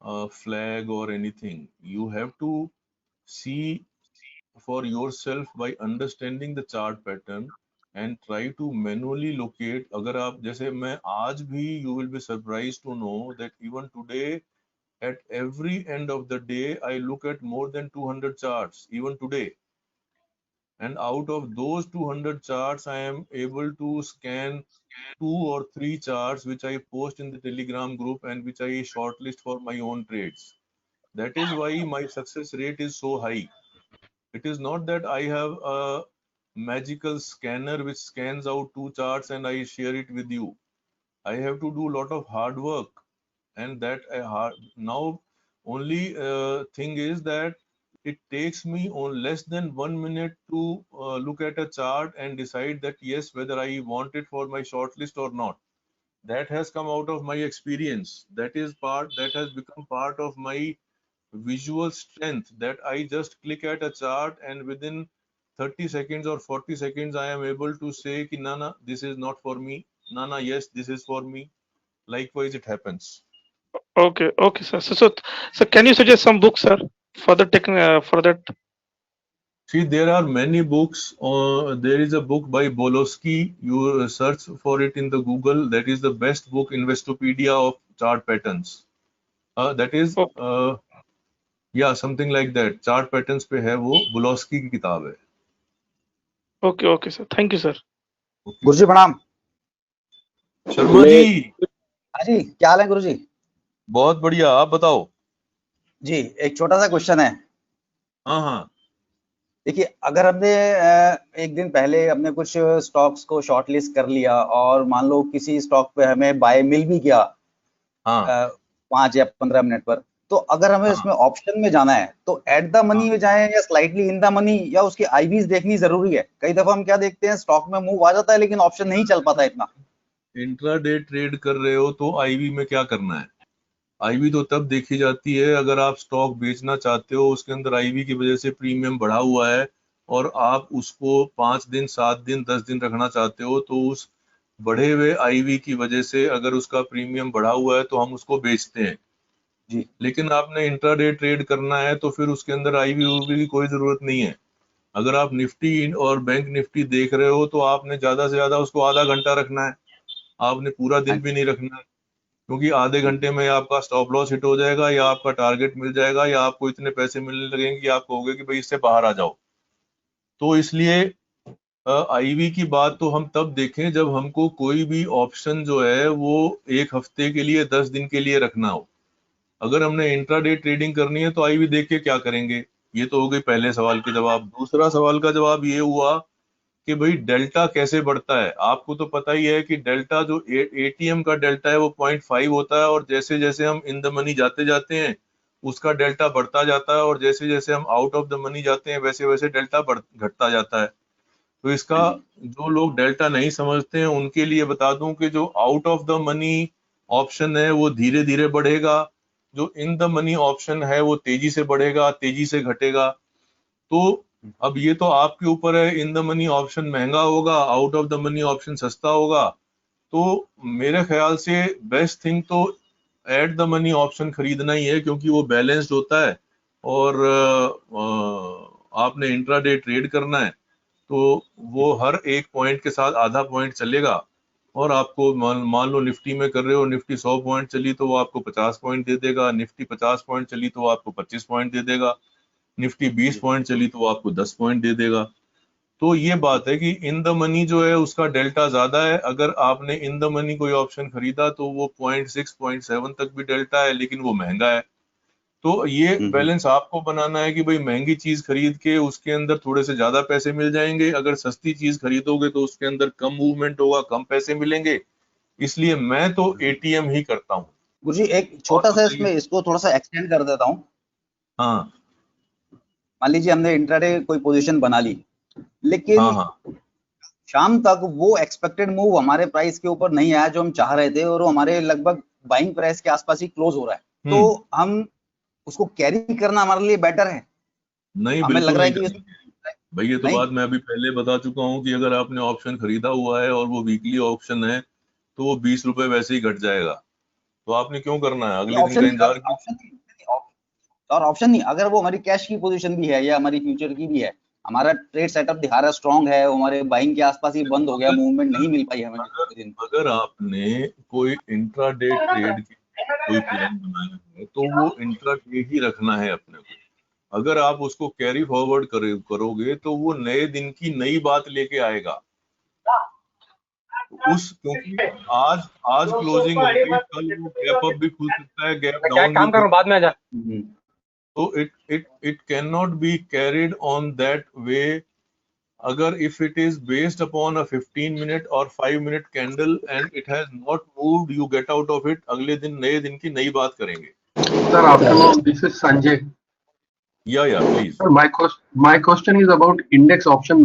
a flag or anything. You have to see for yourself by understanding the chart pattern and try to manually locate. अगर आप जैसे मैं आज भी, you will be surprised to know that even today at every end of the day I look at more than 200 charts even today, and out of those 200 charts I am able to scan 2 or 3 charts which I post in the Telegram group and which I shortlist for my own trades. That is why my success rate is so high. It is not that I have a magical scanner which scans out 2 charts and I share it with you. I have to do a lot of hard work, and that now only thing is that it takes me on less than 1 minute to look at a chart and decide that yes, whether I want it for my shortlist or not. That has come out of my experience. That has become part of my visual strength, that I just click at a chart and within 30 seconds or 40 seconds I am able to say ki Nana, this is not for me, Nana, yes, this is for me. Likewise it happens. Okay, sir. So can you suggest some books, sir, for the for that? See, there are many books. There is a book by Bolosky. You search for it in the Google. That is the best book, Investopedia of chart patterns. That is yeah, something like that. Chart patterns पे है वो, Bolosky की किताब है. Okay, sir. Thank you, sir. गुरुजी प्रणाम. शर्मा जी. हाँ जी, क्या हाल है गुरुजी? बहुत बढ़िया, आप बताओ. जी, एक छोटा सा क्वेश्चन है. हाँ हाँ देखिए, अगर हमने एक दिन पहले हमने कुछ स्टॉक्स को शॉर्ट लिस्ट कर लिया और मान लो किसी स्टॉक पे हमें बाय मिल भी गया हाँ 5 या 15 मिनट पर, तो अगर हमें हाँ इसमें ऑप्शन में जाना है तो एट द मनी में जाएं या स्लाइटली इन द मनी, या उसकी आईवीज देखनी जरूरी है। कई दफा हम क्या देखते हैं, स्टॉक में मूव आ जाता है लेकिन ऑप्शन नहीं चल पाता इतना। इंट्राडे ट्रेड कर रहे हो तो आईवी में क्या करना है? आईवी तो तब देखी जाती है अगर आप स्टॉक बेचना चाहते हो, उसके अंदर आईवी की वजह से प्रीमियम बढ़ा हुआ है और आप उसको 5 दिन 7 दिन 10 दिन रखना चाहते हो, तो उस बढ़े हुए आईवी की वजह से अगर उसका प्रीमियम बढ़ा हुआ है तो हम उसको बेचते हैं जी। लेकिन आपने इंट्राडे ट्रेड करना है तो फिर उसके अंदर आईवी की कोई जरूरत नहीं है। अगर आप निफ्टी और बैंक निफ्टी देख रहे हो तो आपने ज्यादा से ज्यादा उसको आधा घंटा रखना है, आपने पूरा दिन भी नहीं रखना है, क्योंकि आधे घंटे में आपका स्टॉप लॉस हिट हो जाएगा या आपका टारगेट मिल जाएगा या आपको इतने पैसे मिलने लगेंगे कि आप कहोगे कि भाई इससे बाहर आ जाओ। तो इसलिए आईवी की बात तो हम तब देखें जब हमको कोई भी ऑप्शन जो है वो 1 हफ्ते के लिए 10 दिन के लिए रखना हो। अगर हमने इंट्राडे ट्रेडिंग करनी है तो आईवी देख के क्या करेंगे? ये तो हो गई पहले सवाल के जवाब। दूसरा सवाल का जवाब ये हुआ कि भाई डेल्टा कैसे बढ़ता है। आपको तो पता ही है कि डेल्टा जो एटीएम का डेल्टा है वो 0.5 होता है और जैसे जैसे हम इन द मनी जाते जाते हैं उसका डेल्टा बढ़ता जाता है और जैसे जैसे हम आउट ऑफ द मनी जाते हैं वैसे वैसे डेल्टा घटता जाता है। तो इसका जो लोग डेल्टा नहीं समझते हैं उनके लिए बता दूं कि जो out of the money option है वो धीरे धीरे बढ़ेगा, जो इन द मनी ऑप्शन है वो तेजी से बढ़ेगा, तेजी से घटेगा। तो अब ये तो आपके ऊपर है, इन द मनी ऑप्शन महंगा होगा, out of the money option सस्ता होगा। तो मेरे ख्याल से बेस्ट थिंग तो एट द मनी ऑप्शन खरीदना ही है, क्योंकि वो बैलेंस्ड होता है और आपने इंट्राडे ट्रेड करना है तो वो हर एक पॉइंट के साथ आधा पॉइंट चलेगा और आपको मान लो निफ्टी में कर रहे हो, निफ्टी 100 पॉइंट चली तो वो आपको 50 पॉइंट दे देगा, निफ्टी 50 पॉइंट चली तो वो आपको 25 पॉइंट दे देगा, निफ्टी 20 पॉइंट चली तो वो आपको 10 पॉइंट दे देगा। तो ये बात है कि इन द मनी जो है उसका डेल्टा ज्यादा है। अगर आपने इन द मनी कोई ऑप्शन खरीदा तो वो 0.6 0.7 तक भी डेल्टा है लेकिन वो महंगा है। तो ये बैलेंस आपको बनाना है कि भाई महंगी चीज खरीद के उसके अंदर थोड़े से ज्यादा पैसे मिल जाएंगे, अगर सस्ती चीज खरीदोगे तो उसके अंदर कम मूवमेंट होगा, कम पैसे मिलेंगे। इसलिए मैं तो एटीएम ही करता हूँ। गुरुजी, एक छोटा सा इसमें इसको थोड़ा सा एक्सटेंड कर देता हूँ। हाँ मान लीजिए हमने इंट्राडे कोई पोजीशन बना ली, लेकिन हाँ शाम तक वो एक्सपेक्टेड मूव हमारे प्राइस के ऊपर नहीं आया जो हम चाह रहे थे और वो हमारे लगभग बाइंग प्राइस के आसपास ही क्लोज हो रहा है, तो हम उसको कैरी करना हमारे लिए बेटर है? नहीं, हमें लग बिल्कुल रहा है नहीं कि करना। भाई ये तो बात मैं अभी पहले बता चुका हूँ कि अगर आपने ऑप्शन खरीदा हुआ है और वो वीकली ऑप्शन है तो वो 20 रुपए वैसे ही घट जाएगा, तो आपने क्यों करना है? अगले दिन का इंतजार क्यों? और ऑप्शन नहीं, अगर वो हमारी कैश की पोजीशन भी है या हमारी फ्यूचर की भी है, हमारा ट्रेड सेटअप दिखा रहा है स्ट्रांग है, हमारे बाइंग के आसपास ही बंद हो गया, मूवमेंट नहीं मिल पाई हमें दिन। अगर आपने कोई इंट्राडे ट्रेड की कोई प्लान बनाया है तो वो इंट्राडे ही रखना है अपने को। अगर आप उसको कैरी फॉरवर्ड करोगे तो वो नए दिन की नई बात लेके आएगा। क्योंकि आज क्लोजिंग हो गई, कल वो गैप अप भी खुल सकता है, गैप डाउन भी खुल बाद में आ जा। तो it cannot be carried on that way. अगर if it is based upon a 15-minute or 5-minute candle and it has not moved, you get out of it, अगले दिन नए दिन की नई बात करेंगे। Sir, afternoon. This is Sanjay. Yeah, please. Sir, my question is about index option.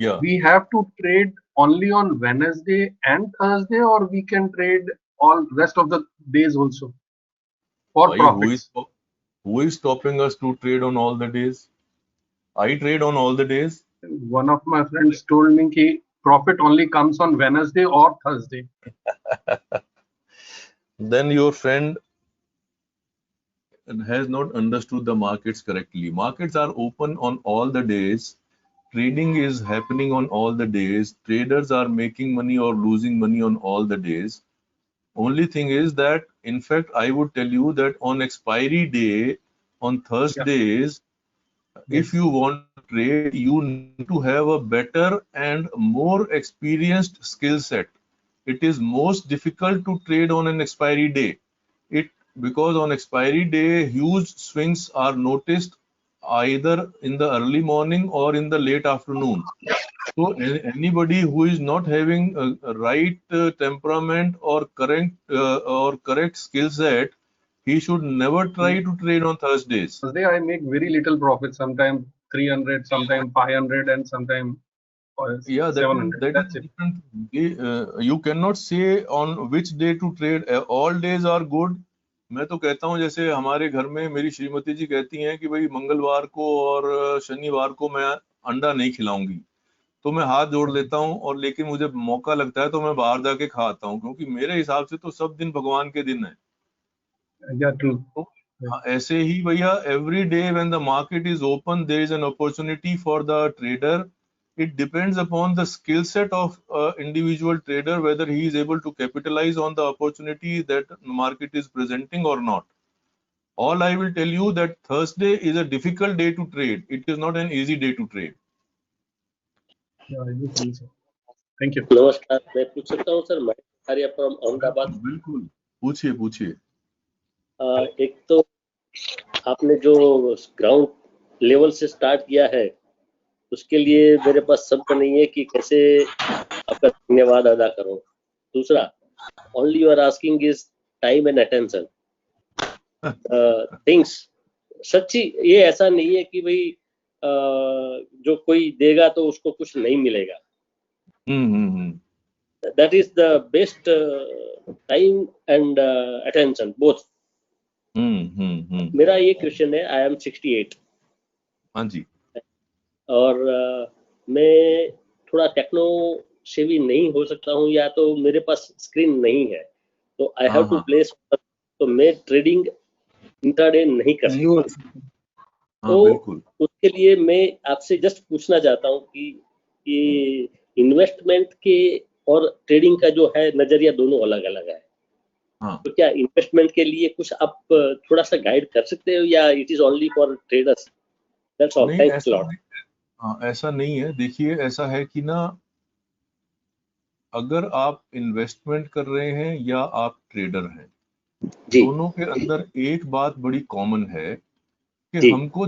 Yeah. We have to trade only on Wednesday and Thursday, or we can trade all rest of the days also for Why, profits. who is stopping us to trade on all the days? I trade on all the days. One of my friends told me that profit only comes on Wednesday or Thursday. Then your friend has not understood the markets correctly. Markets are open on all the days. Trading is happening on all the days. Traders are making money or losing money on all the days. Only thing is that, in fact, I would tell you that on expiry day, on Thursdays, if you want to trade, you need to have a better and more experienced skill set. It is most difficult to trade on an expiry day. Because on expiry day, huge swings are noticed either in the early morning or in the late afternoon. So anybody who is not having a right temperament or correct skill set, he should never try to trade on Thursdays. Thursday I make very little profit, sometimes 300, sometimes 500, and sometimes Yeah, 700. that That's is it. different. You cannot say on which day to trade. All days are good. मैं तो कहता हूँ, जैसे हमारे घर में मेरी श्रीमती जी कहती हैं कि भाई मंगलवार को और शनिवार को मैं अंडा नहीं खिलाऊंगी, तो मैं हाथ जोड़ लेता हूँ, और लेकिन मुझे मौका लगता है तो मैं बाहर जाके खाता हूँ, क्योंकि मेरे हिसाब से तो सब दिन भगवान के दिन है। Yeah, true. तो ऐसे ही भैया, every day when the market is open, there is an opportunity for the trader. It depends upon the skill set of individual trader whether he is able to capitalize on the opportunity that the market is presenting or not. All I will tell you that Thursday is a difficult day to trade. It is not an easy day to trade. Yeah, I do think so. Thank you. नमस्कार, मैं पूछ सकता हूँ sir? Mahesh Arya from Ahmedabad. बिल्कुल, पूछिए पूछिए। एक तो आपने जो ग्राउंड लेवल से स्टार्ट किया है, उसके लिए मेरे पास शब्द नहीं है कि कैसे आपका धन्यवाद अदा करूं। दूसरा, only you are asking is time and attention things. सच्ची ये ऐसा नहीं है कि भाई जो कोई देगा तो उसको कुछ नहीं मिलेगा। That is the best time and attention both. मेरा ये क्वेश्चन है, आई एम 68। हाँ जी। और मैं थोड़ा टेक्नो सेवी नहीं हो सकता हूँ, या तो मेरे पास स्क्रीन नहीं है, तो आई हैव टू प्लेस, तो मैं ट्रेडिंग इंट्राडे नहीं कर सकता। तो उसके लिए मैं आपसे जस्ट पूछना चाहता हूँ कि ये इन्वेस्टमेंट के और ट्रेडिंग का जो है नजरिया दोनों अलग अलग है। तो क्या इन्वेस्टमेंट के लिए कुछ आप थोड़ा सा गाइड कर सकते हो, या it is only for traders? That's all, thanks lot. ऐसा नहीं है। देखिए, ऐसा है कि ना, अगर आप इन्वेस्टमेंट कर रहे हैं या आप ट्रेडर हैं, दोनों के अंदर एक बात बड़ी कॉमन है कि हमको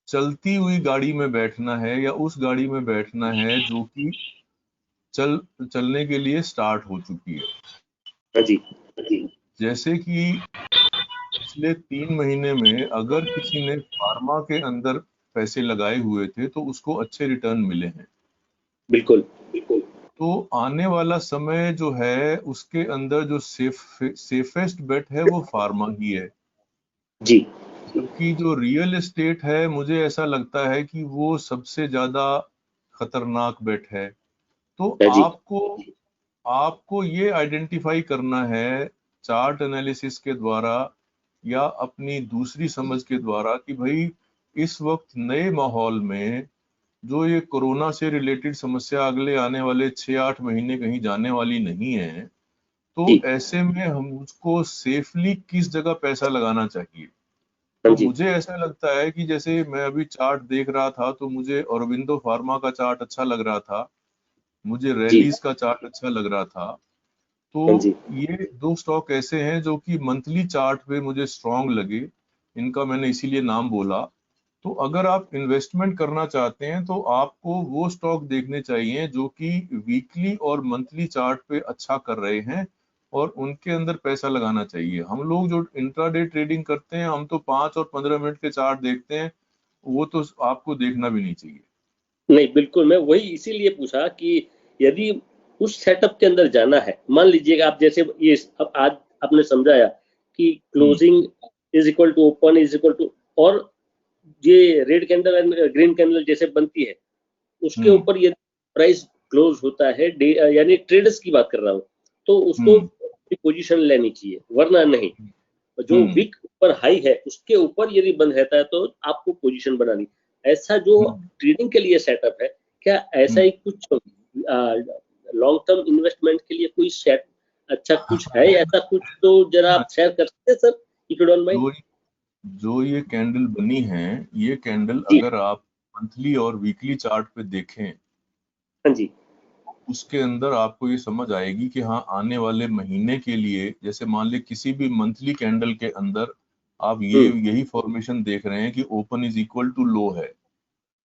चलती हुई गाड़ी में बैठना है या उस गाड़ी में बैठना है जो कि चलने के लिए स्टार्ट हो चुकी है। जी। जैसे कि पिछले 3 महीने में अगर किसी ने फार्मा के अंदर पैसे लगाए हुए थे तो उसको अच्छे रिटर्न मिले हैं। बिल्कुल। तो आने वाला समय जो है उसके अंदर जो सेफेस्ट बेट है वो फार्मा ही है जी। क्योंकि जो रियल एस्टेट है, मुझे ऐसा लगता है कि वो सबसे ज्यादा खतरनाक बेट है। तो आपको ये आइडेंटिफाई करना है चार्ट एनालिसिस के द्वारा या अपनी दूसरी समझ के द्वारा कि भाई इस वक्त नए माहौल में जो ये कोरोना से रिलेटेड समस्या अगले आने वाले 6-8 महीने कहीं जाने वाली नहीं है, तो ऐसे में हम उसको सेफली किस जगह पैसा लगाना चाहिए। तो मुझे ऐसा लगता है कि जैसे मैं अभी चार्ट देख रहा था तो मुझे औरबिंदो फार्मा का चार्ट अच्छा लग रहा था, मुझे रैलीज का चार्ट अच्छा लग रहा था। तो ये 2 स्टॉक ऐसे हैं जो कि मंथली चार्ट पे मुझे स्ट्रॉन्ग लगे, इनका मैंने इसीलिए नाम बोला। तो अगर आप इन्वेस्टमेंट करना चाहते हैं तो आपको वो स्टॉक देखने चाहिए जो कि वीकली और मंथली चार्ट पे अच्छा कर रहे हैं और उनके अंदर पैसा लगाना चाहिए। हम लोग जो इंट्राडे ट्रेडिंग करते हैं, हम तो 5 और 15 मिनट के चार्ट देखते हैं, वो तो आपको देखना भी नहीं चाहिए। नहीं, बिल्कुल, मैं वही इसीलिए पूछा कि यदि उस सेटअप के अंदर जाना है, मान लीजिएगा आप जैसे ये अब आज आपने समझाया कि closing is equal to open is equal to, और ये red candle and green candle जैसे बनती है उसके ऊपर यदि प्राइस क्लोज होता है, यानी ट्रेडर्स की बात कर रहा हूँ, तो उसको पोजीशन लेनी चाहिए, वरना नहीं। जो वीक ऊपर हाई है उसके ऊपर यदि बंद रहता है तो आपको पोजीशन बनानी। ऐसा जो ट्रेडिंग के लिए सेटअप है, क्या ऐसा ही कुछ लॉन्ग टर्म इन्वेस्टमेंट के लिए कोई सेट अच्छा कुछ है? ऐसा कुछ तो जरा आप शेयर कर सकते हैं sir, if you don't mind. जो ये कैंडल बनी है, ये कैंडल अगर आप मंथली और वीकली चार्ट पे देखें, हाँ जी, उसके अंदर आपको ये समझ आएगी कि हाँ, आने वाले महीने के लिए, जैसे मान ले किसी भी मंथली कैंडल के अंदर आप यही फॉर्मेशन देख रहे हैं कि ओपन इज इक्वल टू लो है।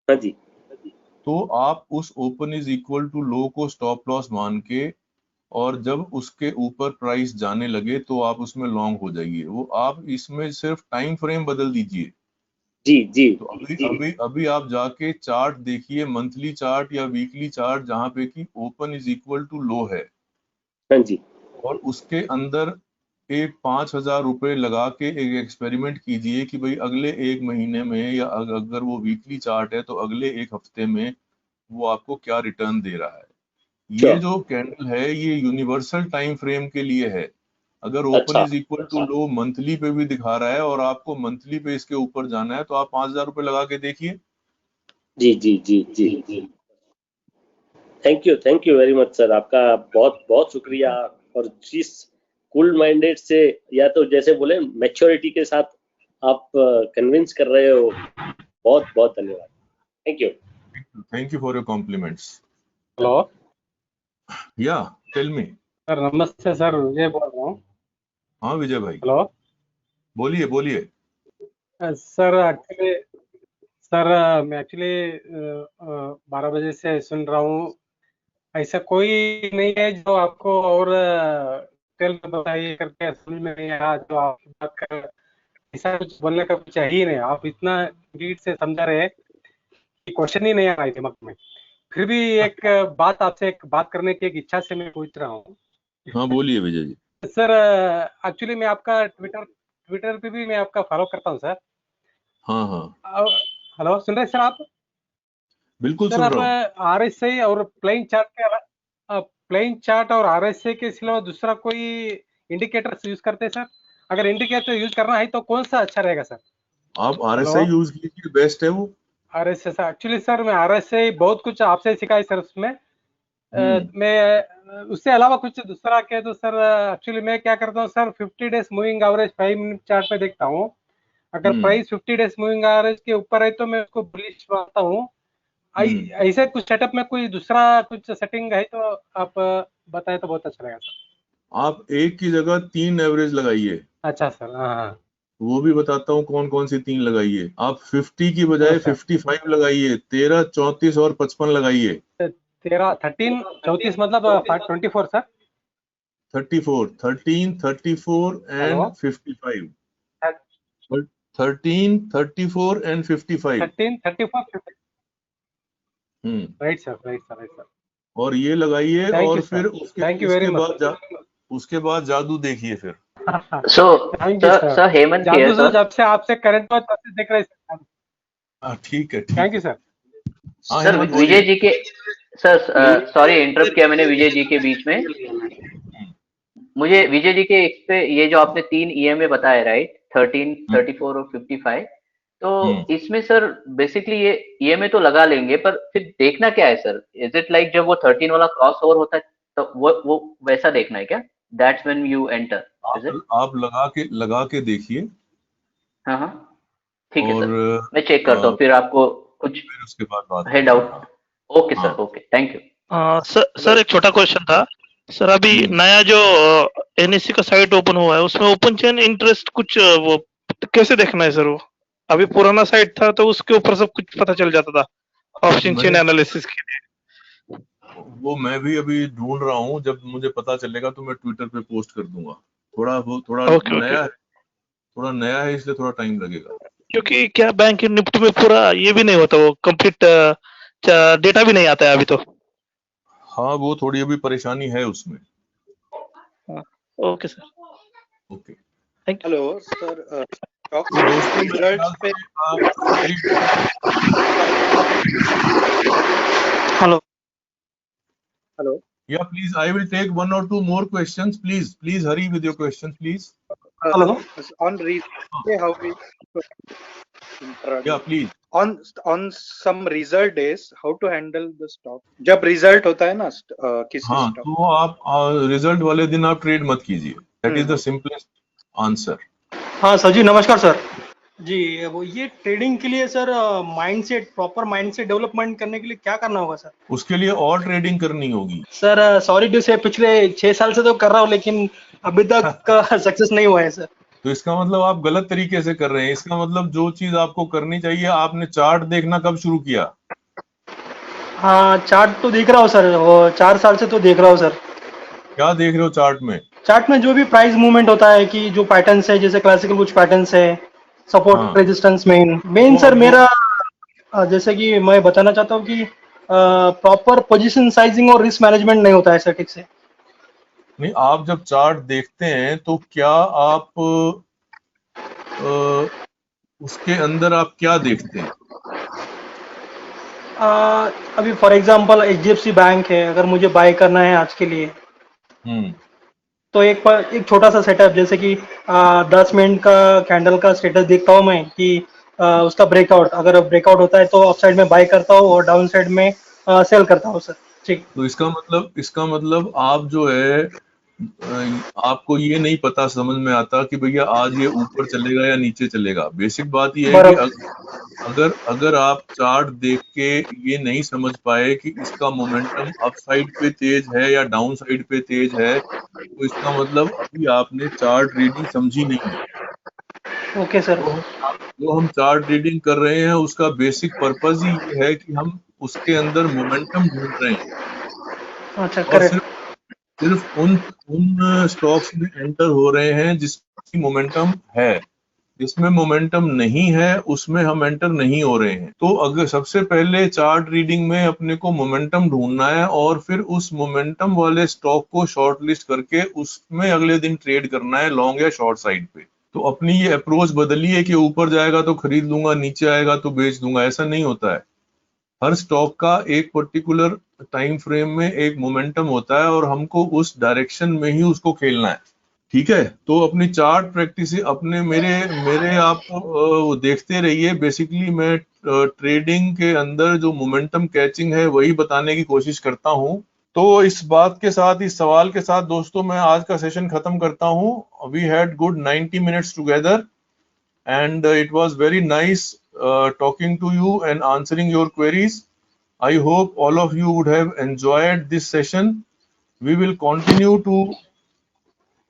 हाँ जी। तो आप उस ओपन इज इक्वल टू लो को स्टॉप लॉस मान के, और जब उसके ऊपर प्राइस जाने लगे तो आप उसमें लॉन्ग हो जाइए। वो आप इसमें सिर्फ टाइम फ्रेम बदल दीजिए। जी जी। तो अभी आप जाके चार्ट देखिए, मंथली चार्ट या वीकली चार्ट, जहां पे कि ओपन इज इक्वल टू लो है। हाँ जी। और उसके अंदर एक 5,000 रुपए लगा के एक एक्सपेरिमेंट कीजिए कि भाई अगले एक महीने में, या अगर वो वीकली चार्ट है तो अगले एक हफ्ते में वो आपको क्या रिटर्न दे रहा है। ये जो कैंडल है ये यूनिवर्सल टाइम फ्रेम के लिए है। अगर open is equal to low monthly पे भी दिखा रहा है और आपको मंथली पे इसके ऊपर जाना है तो आप 5,000 रुपए लगा के देखिए। जी जी जी जी। Thank you very much sir, आपका बहुत बहुत शुक्रिया। और जिस कूल माइंडेड से, या तो जैसे बोले मैच्योरिटी के साथ आप कन्विंस कर रहे हो, बहुत बहुत धन्यवाद। Thank you for your compliments. Hello, yeah tell me. Sir नमस्ते सर, विजय बोल रहा हूँ। हाँ विजय भाई, हेलो, बोलिए बोलिए। सर एक्चुअली मैं एक्चुअली 12 बजे से सुन रहा हूँ। ऐसा कोई नहीं है जो आपको और डिटेल में बताइए करके समझ में नहीं आया। जो आप बात कर, ऐसा कुछ बोलने का कुछ है ही नहीं। आप इतना डीट से समझा रहे कि क्वेश्चन ही नहीं आ रहा है दिमाग में। फिर भी एक बात आपसे एक बात करने की एक इच्छा से मैं पूछ रहा हूँ। हाँ बोलिए विजय जी। सर एक्चुअली मैं आपका ट्विटर पे भी मैं आपका फॉलो करता हूँ सर। हाँ हाँ हेलो, सुन रहे सर आप? बिल्कुल सर सुन आप रहा हूँ। आरएसआई और प्लेइंग चार्ट के प्लेइंग चार्ट और आरएसआई के सिवा दूसरा कोई इंडिकेटर यूज करते हैं सर? अगर इंडिकेटर यूज करना है तो कौन सा अच्छा रहेगा सर? आप आरएसआई यूज कीजिए, बेस्ट है वो। आरएसआई सर, एक्चुअली सर मैं आरएसआई बहुत कुछ आपसे सिखा है सर उसमें। मैं उससे अलावा कुछ दूसरा क्या, तो सर एक्चुअली मैं क्या करता हूँ sir, 50 days moving average 5 minute chart पे देखता हूँ। अगर प्राइस 50 डेज मूविंग एवरेज के ऊपर है तो मैं उसको बुलिश मानता हूँ। ऐसे कुछ सेटअप में कोई दूसरा कुछ सेटिंग है तो आप बताएं तो बहुत अच्छा लगेगा सर। आप एक की जगह 3 एवरेज लगाइए। अच्छा सर, हाँ। वो भी बताता हूँ कौन कौन सी 3 लगाइए। आप 50 की बजाय 55 लगाइए, 13, 34 और 55 लगाइए। 13, 13, 34 मतलब 24 sir. 34, 13, 34 and 55. 13, 34 and 55. 13, 34, 55. Right sir. और ये लगाइए, और फिर उसके बाद जादू देखिए फिर। सर हेमंत जादू तो जब से आपसे करंट में तब से देख रहे हैं। ठीक है। Thank you sir. Sir Vijay ji के, सर सॉरी इंटरप्ट किया मैंने विजय जी के बीच में। मुझे विजय जी के इस पे ये जो आपने 3 ईएमए बताए राइट, 13, 34 और 55, तो इसमें सर बेसिकली ये ईएमए तो लगा लेंगे, पर फिर देखना क्या है सर? इज इट लाइक जब वो 13 वाला क्रॉस ओवर होता है तो वो वैसा देखना है क्या? That's when you enter, is it? आप लगा के देखिए। हाँ ठीक है सर, मैं चेक करता हूँ, फिर आपको कुछ फिर उसके बाद बात है doubt. Okay sir, okay, thank you. Sir एक छोटा क्वेश्चन था सर। अभी नया जो एनएससी का साइट ओपन हुआ है उसमें ओपन चेन इंटरेस्ट कुछ वो कैसे देखना है सर? वो अभी पुराना साइट था तो उसके ऊपर सब कुछ पता चल जाता था ऑप्शन चेन एनालिसिस के लिए। वो मैं भी अभी ढूंढ रहा हूँ, जब मुझे पता चलेगा तो मैं ट्विटर पे पोस्ट कर दूंगा। थोड़ा नया है इसलिए थोड़ा टाइम लगेगा। क्योंकि क्या बैंक निफ्टी में पूरा ये भी नहीं होता, वो कंप्लीट डेटा भी नहीं आता है अभी तो। हाँ वो थोड़ी अभी परेशानी है उसमें। Okay sir, okay, thank you. Hello sir, results पे hello yeah please I will take 1 or 2 more questions. Please hurry with your questions, please. hello on how we Yeah, please. on some result days how to handle the stock जब result होता है ना किसी हाँ, stock। तो आप result वाले दिन आप ट्रेड मत कीजिए। That is the simplest answer. हाँ सर जी, नमस्कार सर जी। वो ये ट्रेडिंग के लिए sir mindset, proper mindset development करने के लिए क्या करना होगा सर? उसके लिए और ट्रेडिंग करनी होगी सर। सॉरी टू से पिछले 6 साल से तो कर रहा हूँ लेकिन अभी तक सक्सेस नहीं हुआ है सर। तो इसका मतलब आप गलत तरीके से कर रहे हैं। इसका मतलब जो चीज आपको करनी चाहिए, आपने चार्ट देखना कब शुरू किया? हाँ चार्ट तो देख रहा हूँ सर, वो 4 साल से तो देख रहा हूँ सर। क्या देख रहे हो चार्ट में? चार्ट में जो भी प्राइस मूवमेंट होता है कि जो पैटर्न्स है, जैसे क्लासिकल कुछ पैटर्न्स है, सपोर्ट हाँ। रेजिस्टेंस मेन सर मेरा जैसे कि मैं बताना चाहता हूँ कि प्रॉपर पोजीशन साइजिंग और रिस्क मैनेजमेंट नहीं होता है सर ठीक से। नहीं, आप जब चार्ट देखते हैं तो क्या आप उसके अंदर आप क्या देखते हैं? अभी फॉर एग्जांपल HDFC बैंक है, अगर मुझे बाय करना है आज के लिए, तो एक छोटा सा सेटअप जैसे कि 10 मिनट का कैंडल का स्टेटस देखता हूँ मैं कि उसका ब्रेकआउट, अगर ब्रेकआउट होता है तो अपसाइड में बाय करता हूँ और डाउन साइड में सेल करता हूँ सर। ठीक। तो इसका मतलब आप जो है आपको ये नहीं पता, समझ में आता कि भैया आज ये ऊपर चलेगा या नीचे चलेगा। बेसिक बात ये है कि अगर आप चार्ट देख के ये नहीं समझ पाए कि इसका मोमेंटम अप साइड पे तेज है या डाउन साइड पे तेज है, तो इसका मतलब अभी आपने चार्ट रीडिंग समझी नहीं है। Okay sir. जो हम चार्ट रीडिंग कर रहे हैं उसका बेसिक पर्पज ही ये है कि हम उसके अंदर मोमेंटम ढूंढ रहे हैं। अच्छा, और सिर्फ उन स्टॉक्स में एंटर हो रहे हैं जिसकी मोमेंटम है। जिसमें मोमेंटम नहीं है उसमें हम एंटर नहीं हो रहे हैं। तो अगर सबसे पहले चार्ट रीडिंग में अपने को मोमेंटम ढूंढना है और फिर उस मोमेंटम वाले स्टॉक को शॉर्ट लिस्ट करके उसमें अगले दिन ट्रेड करना है, लॉन्ग या शॉर्ट साइड पे। तो अपनी ये अप्रोच बदलिए कि ऊपर जाएगा तो खरीद लूंगा, नीचे आएगा तो बेच दूंगा। ऐसा नहीं होता है। हर स्टॉक का एक पर्टिकुलर टाइम फ्रेम में एक मोमेंटम होता है और हमको उस डायरेक्शन में ही उसको खेलना है। ठीक है, तो अपनी चार्ट प्रैक्टिस अपने मेरे आप देखते रहिए। बेसिकली मैं ट्रेडिंग के अंदर जो मोमेंटम कैचिंग है वही बताने की कोशिश करता हूं। तो इस बात के साथ, इस सवाल के साथ दोस्तों मैं आज का सेशन खत्म करता हूं। We had good 90 minutes together and it was very nice talking to you and answering your queries. I hope all of you would have enjoyed this session. We will continue to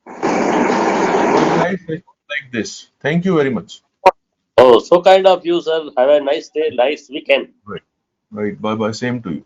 organize sessions like this. Thank you very much. Oh, so kind of you, sir. Have a nice day, nice weekend. Right. Bye bye. Same to you.